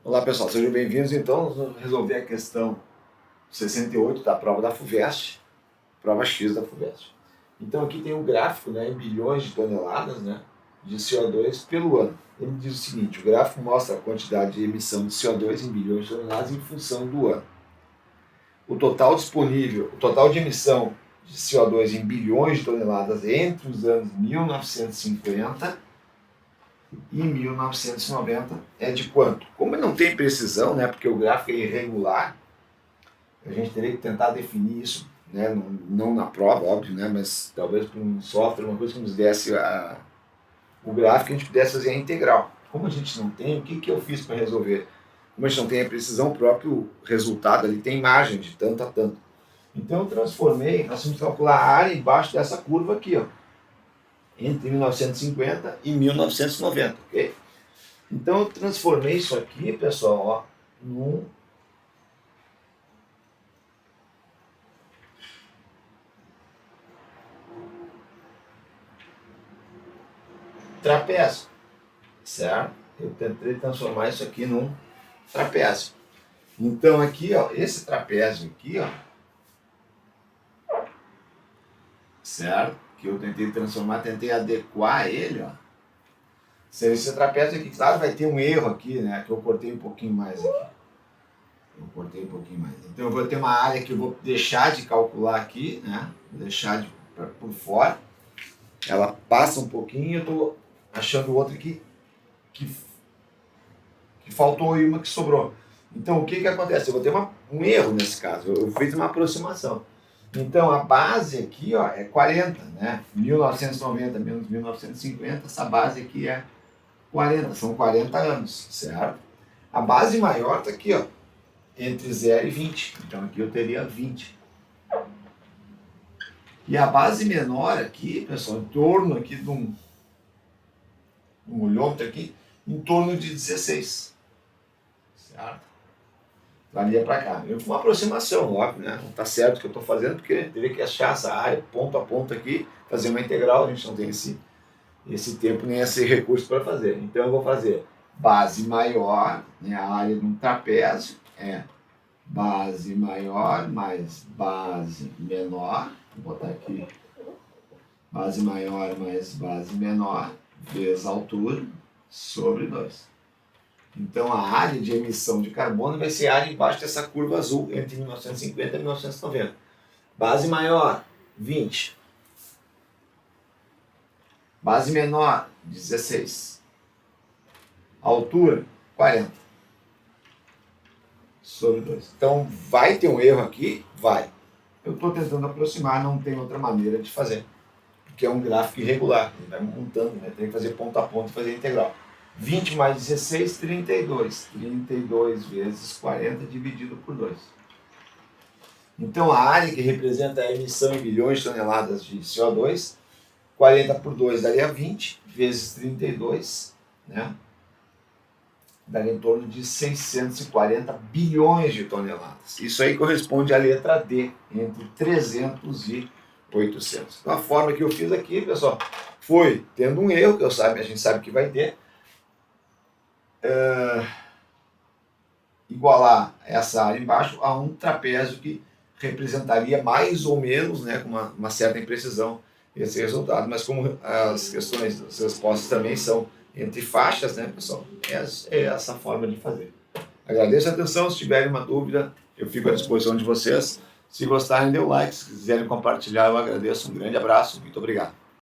Olá pessoal, sejam bem-vindos. Então, vamos resolver a questão 68 da prova da FUVEST, prova X da FUVEST. Então aqui tem um gráfico, né, em bilhões de toneladas, né, de CO2 pelo ano. Ele diz o seguinte: o gráfico mostra a quantidade de emissão de CO2 em bilhões de toneladas em função do ano. O total disponível, o total de emissão de CO2 em bilhões de toneladas entre os anos 1950 e 1990 é de quanto? Como não tem precisão, né, porque o gráfico é irregular, a gente teria que tentar definir isso, né, não na prova, óbvio, né, mas talvez por um software, uma coisa que nos desse o gráfico, a gente pudesse fazer a integral. Como a gente não tem, o que eu fiz para resolver? Como a gente não tem a precisão, o próprio resultado ali tem margem de tanto a tanto. Então eu transformei, nós vamos calcular a área embaixo dessa curva aqui, ó, entre 1950 e 1990, ok? Então eu transformei isso aqui, pessoal, ó, num trapézio, certo? Eu tentei transformar isso aqui num trapézio. Então aqui, ó, esse trapézio aqui, ó, certo? Que eu tentei transformar, tentei adequar ele, ó. Esse trapézio aqui, claro, vai ter um erro aqui, né? Que eu cortei um pouquinho mais aqui. Então eu vou ter uma área que eu vou deixar de calcular aqui, né? Vou deixar por fora. Ela passa um pouquinho, eu estou achando outra aqui que faltou e uma que sobrou. Então o que acontece? Eu vou ter um erro nesse caso, eu fiz uma aproximação. Então a base aqui, ó, é 40, né? 1990 menos 1950, essa base aqui é 40, são 40 anos, certo? A base maior está aqui, ó, entre 0 e 20, então aqui eu teria 20. E a base menor aqui, pessoal, em torno aqui de um olhômetro aqui, em torno de 16, certo? Valia para cá. Eu fiz uma aproximação, óbvio, né? Não está certo o que eu estou fazendo, porque teria que achar essa área ponto a ponto aqui, fazer uma integral, a gente não tem esse tempo nem esse recurso para fazer. Então eu vou fazer base maior, né? A área de um trapézio é base maior mais base menor, vou botar aqui base maior mais base menor, vezes a altura, sobre 2. Então a área de emissão de carbono vai ser a área embaixo dessa curva azul entre 1950 e 1990. Base maior, 20. Base menor, 16. Altura, 40. Sobre 2. Então vai ter um erro aqui? Vai. Eu estou tentando aproximar, não tem outra maneira de fazer. Porque é um gráfico irregular. Ele vai montando, né? Tem que fazer ponto a ponto e fazer integral. 20 mais 16, 32. 32 vezes 40 dividido por 2. Então a área que representa a emissão em bilhões de toneladas de CO2, 40 por 2 daria 20, vezes 32, né? Daria em torno de 640 bilhões de toneladas. Isso aí corresponde à letra D, entre 300 e 800. Então a forma que eu fiz aqui, pessoal, foi tendo um erro, que a gente sabe que vai ter, igualar essa área embaixo a um trapézio que representaria mais ou menos, né, com uma certa imprecisão, esse resultado. Mas como as questões, as respostas também são entre faixas, né, pessoal, é essa forma de fazer. Agradeço a atenção. Se tiverem uma dúvida, eu fico à disposição de vocês. Se gostarem, dê o like. Se quiserem compartilhar, eu agradeço. Um grande abraço. Muito obrigado.